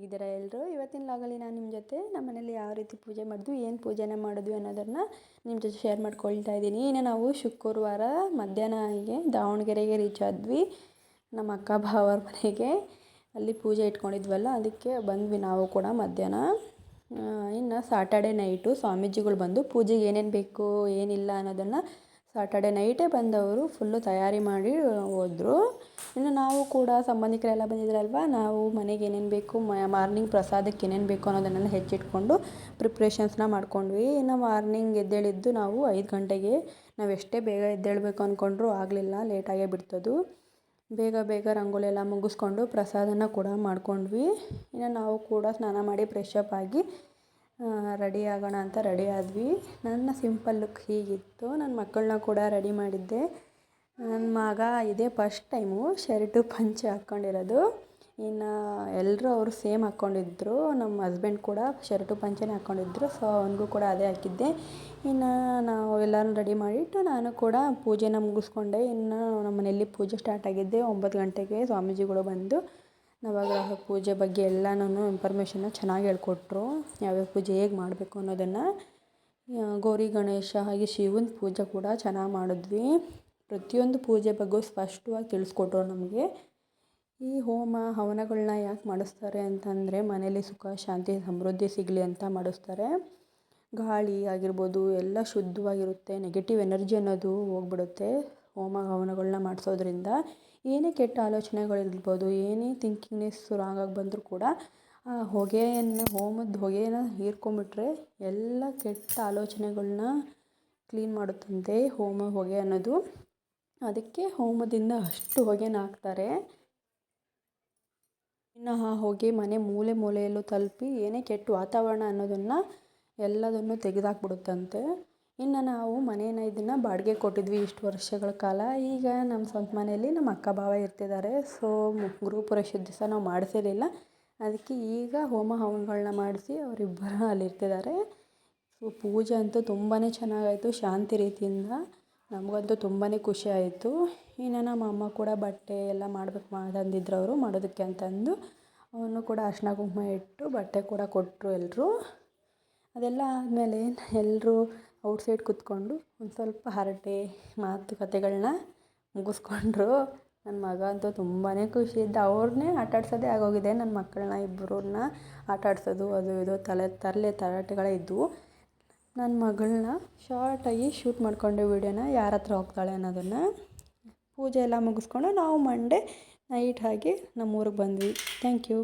ಹೇಗಿದ್ದೀರಾ ಎಲ್ಲರೂ? ಇವತ್ತಿನ ಲಾಗಲ್ಲಿ ನಾನು ನಿಮ್ಮ ಜೊತೆ ನಮ್ಮ ಮನೇಲಿ ಯಾವ ರೀತಿ ಪೂಜೆ ಮಾಡಿದ್ವಿ, ಏನು ಪೂಜೆನ ಮಾಡಿದ್ವಿ ಅನ್ನೋದನ್ನು ನಿಮ್ಮ ಜೊತೆ ಶೇರ್ ಮಾಡ್ಕೊಳ್ತಾ ಇದ್ದೀನಿ. ಇನ್ನು ನಾವು ಶುಕ್ರವಾರ ಮಧ್ಯಾಹ್ನ ಹೀಗೆ ದಾವಣಗೆರೆಗೆ ರೀಚ್ ಆದ್ವಿ, ನಮ್ಮ ಅಕ್ಕ ಭಾವರ ಮನೆಗೆ. ಅಲ್ಲಿ ಪೂಜೆ ಇಟ್ಕೊಂಡಿದ್ವಲ್ಲ, ಅದಕ್ಕೆ ಬಂದ್ವಿ ನಾವು ಕೂಡ ಮಧ್ಯಾಹ್ನ. ಇನ್ನು ಸಾಟರ್ಡೆ ನೈಟು ಸ್ವಾಮೀಜಿಗಳು ಬಂದು ಪೂಜೆಗೆ ಏನೇನು ಬೇಕು ಏನಿಲ್ಲ ಅನ್ನೋದನ್ನು ಸಾಟರ್ಡೆ ನೈಟೇ ಬಂದವರು ಫುಲ್ಲು ತಯಾರಿ ಮಾಡಿ ಹೋದರು. ಇನ್ನು ನಾವು ಕೂಡ ಸಂಬಂಧಿಕರೆಲ್ಲ ಬಂದಿದ್ರಲ್ವ, ನಾವು ಮನೆಗೆ ಏನೇನು ಬೇಕು, ಮಾರ್ನಿಂಗ್ ಪ್ರಸಾದಕ್ಕೆ ಏನೇನು ಬೇಕು ಅನ್ನೋದನ್ನೆಲ್ಲ ಹೆಚ್ಚಿಟ್ಕೊಂಡು ಪ್ರಿಪ್ರೇಷನ್ಸ್ನ ಮಾಡ್ಕೊಂಡ್ವಿ. ಇನ್ನು ಮಾರ್ನಿಂಗ್ ಎದ್ದೇಳಿದ್ದು ನಾವು 5 ಗಂಟೆಗೆ. ನಾವು ಎಷ್ಟೇ ಬೇಗ ಎದ್ದೇಳಬೇಕು ಅಂದ್ಕೊಂಡ್ರೂ ಆಗಲಿಲ್ಲ, ಲೇಟಾಗೇ ಬಿಡ್ತದು. ಬೇಗ ಬೇಗ ರಂಗೋಲಿ ಎಲ್ಲ ಮುಗಿಸ್ಕೊಂಡು ಪ್ರಸಾದನ ಕೂಡ ಮಾಡ್ಕೊಂಡ್ವಿ. ಇನ್ನು ನಾವು ಕೂಡ ಸ್ನಾನ ಮಾಡಿ ಫ್ರೆಶಪ್ ಆಗಿ ರೆಡಿ ಆಗೋಣ ಅಂತ ರೆಡಿ ಆದ್ವಿ. ನನ್ನ ಸಿಂಪಲ್ ಲುಕ್ ಹೀಗಿತ್ತು. ನನ್ನ ಮಕ್ಕಳನ್ನ ಕೂಡ ರೆಡಿ ಮಾಡಿದ್ದೆ. ನನ್ನ ಮಗ ಇದೇ ಫಸ್ಟ್ ಟೈಮು ಶರ್ಟು ಪಂಚೆ ಹಾಕ್ಕೊಂಡಿರೋದು. ಇನ್ನು ಎಲ್ಲರೂ ಅವರು ಸೇಮ್ ಹಾಕ್ಕೊಂಡಿದ್ರು. ನಮ್ಮ ಹಸ್ಬೆಂಡ್ ಕೂಡ ಶರ್ಟು ಪಂಚೆನೇ ಹಾಕ್ಕೊಂಡಿದ್ರು, ಸೊ ಅವನಿಗೂ ಕೂಡ ಅದೇ ಹಾಕಿದ್ದೆ. ಇನ್ನು ನಾವು ಎಲ್ಲರೂ ರೆಡಿ ಮಾಡಿಟ್ಟು ನಾನು ಕೂಡ ಪೂಜೆನ ಮುಗಿಸ್ಕೊಂಡೆ. ಇನ್ನು ನಮ್ಮ ಮನೆಯಲ್ಲಿ ಪೂಜೆ ಸ್ಟಾರ್ಟ್ ಆಗಿದ್ದೆ 9 ಗಂಟೆಗೆ. ಸ್ವಾಮೀಜಿಗಳು ಬಂದು ನವಗ್ರಹ ಪೂಜೆ ಬಗ್ಗೆ ಎಲ್ಲನೂ ಇನ್ಫಾರ್ಮೇಷನ್ನ ಚೆನ್ನಾಗಿ ಹೇಳ್ಕೊಟ್ರು, ಯಾವ್ಯಾವ ಪೂಜೆ ಹೇಗೆ ಮಾಡಬೇಕು ಅನ್ನೋದನ್ನು. ಗೌರಿ ಗಣೇಶ ಹಾಗೆ ಶಿವನ ಪೂಜೆ ಕೂಡ ಚೆನ್ನಾಗಿ ಮಾಡಿದ್ವಿ. ಪ್ರತಿಯೊಂದು ಪೂಜೆ ಬಗ್ಗೆ ಸ್ಪಷ್ಟವಾಗಿ ತಿಳಿಸ್ಕೊಟ್ರು ನಮಗೆ. ಈ ಹೋಮ ಹವನಗಳನ್ನ ಯಾಕೆ ಮಾಡಿಸ್ತಾರೆ ಅಂತಂದರೆ, ಮನೇಲಿ ಸುಖ ಶಾಂತಿ ಸಮೃದ್ಧಿ ಸಿಗಲಿ ಅಂತ ಮಾಡಿಸ್ತಾರೆ. ಗಾಳಿ ಆಗಿರ್ಬೋದು ಎಲ್ಲ ಶುದ್ಧವಾಗಿರುತ್ತೆ, ನೆಗೆಟಿವ್ ಎನರ್ಜಿ ಅನ್ನೋದು ಹೋಗ್ಬಿಡುತ್ತೆ ಹೋಮ ಹವನಗಳನ್ನ ಮಾಡಿಸೋದ್ರಿಂದ. ಏನೇ ಕೆಟ್ಟ ಆಲೋಚನೆಗಳಿರ್ಬೋದು, ಏನೇ ಥಿಂಕಿಂಗ್ನೆಸ್ ರಾಂಗಾಗಿ ಬಂದರೂ ಕೂಡ ಆ ಹೊಗೆಯನ್ನು, ಹೋಮದ ಹೊಗೆನ ಹೀರ್ಕೊಂಬಿಟ್ರೆ ಎಲ್ಲ ಕೆಟ್ಟ ಆಲೋಚನೆಗಳನ್ನ ಕ್ಲೀನ್ ಮಾಡುತ್ತಂತೆ ಹೋಮ ಹೊಗೆ ಅನ್ನೋದು. ಅದಕ್ಕೆ ಹೋಮದಿಂದ ಅಷ್ಟು ಹೊಗೆನ ಹಾಕ್ತಾರೆ. ಇನ್ನು ಆ ಹೊಗೆ ಮನೆ ಮೂಲೆ ಮೂಲೆಯಲ್ಲೂ ತಲುಪಿ ಏನೇ ಕೆಟ್ಟ ವಾತಾವರಣ ಅನ್ನೋದನ್ನು ಎಲ್ಲದನ್ನು ತೆಗೆದಾಕ್ಬಿಡುತ್ತಂತೆ. ಇನ್ನು ನಾವು ಇದನ್ನು ಬಾಡಿಗೆ ಕೊಟ್ಟಿದ್ವಿ ಇಷ್ಟು ವರ್ಷಗಳ ಕಾಲ. ಈಗ ನಮ್ಮ ಸ್ವಂತ ಮನೆಯಲ್ಲಿ ನಮ್ಮ ಅಕ್ಕ ಭಾವ ಇರ್ತಿದ್ದಾರೆ. ಸೊ ಗೃಹಪ್ರವೇಶದ ದಿವಸ ನಾವು ಮಾಡಿಸಿರಲಿಲ್ಲ, ಅದಕ್ಕೆ ಈಗ ಹೋಮ ಹವನಗಳನ್ನ ಮಾಡಿಸಿ ಅವರಿಬ್ಬರು ಅಲ್ಲಿರ್ತಿದ್ದಾರೆ. ಸೊ ಪೂಜೆ ಅಂತೂ ತುಂಬಾ ಚೆನ್ನಾಗಾಯಿತು, ಶಾಂತಿ ರೀತಿಯಿಂದ. ನಮಗಂತೂ ತುಂಬಾ ಖುಷಿ ಆಯಿತು. ಇನ್ನು ನಮ್ಮ ಅಮ್ಮ ಕೂಡ ಬಟ್ಟೆ ಎಲ್ಲ ತಂದಿದ್ರು ಅವರು ಮಾಡೋದಕ್ಕೆ ಅಂತಂದು. ಅವನು ಕೂಡ ಅರಿಶಿನ ಕುಂಕುಮ ಇಟ್ಟು ಬಟ್ಟೆ ಕೂಡ ಕೊಟ್ಟರು ಎಲ್ಲರೂ. ಅದೆಲ್ಲ ಆದಮೇಲೆ ಎಲ್ಲರೂ ಔಟ್ಸೈಡ್ ಕೂತ್ಕೊಂಡು ಒಂದು ಸ್ವಲ್ಪ ಹರಟೆ ಮಾತುಕತೆಗಳನ್ನ ಮುಗಿಸ್ಕೊಂಡ್ರು. ನನ್ನ ಮಗ ಅಂತೂ ತುಂಬಾ ಖುಷಿಯಿದ್ದ. ಅವ್ರನ್ನೇ ಆಟಾಡ್ಸೋದೇ ಆಗೋಗಿದೆ. ನನ್ನ ಮಕ್ಕಳನ್ನ ಇಬ್ಬರನ್ನ ಆಟಾಡ್ಸೋದು ಅದು ಇದು ತರಲೆಗಳೇ ಇದ್ದವು. ನನ್ನ ಮಗಳನ್ನ ಶಾರ್ಟಾಗಿ ಶೂಟ್ ಮಾಡಿಕೊಂಡೆ ವೀಡಿಯೋನ, ಯಾರ ಹತ್ರ ಹೋಗ್ತಾಳೆ ಅನ್ನೋದನ್ನು. ಪೂಜೆ ಎಲ್ಲ ಮುಗಿಸ್ಕೊಂಡು ನಾವು ಮಂಡೇ ನೈಟ್ ಆಗಿ ನಮ್ಮೂರಿಗೆ ಬಂದ್ವಿ. Thank you.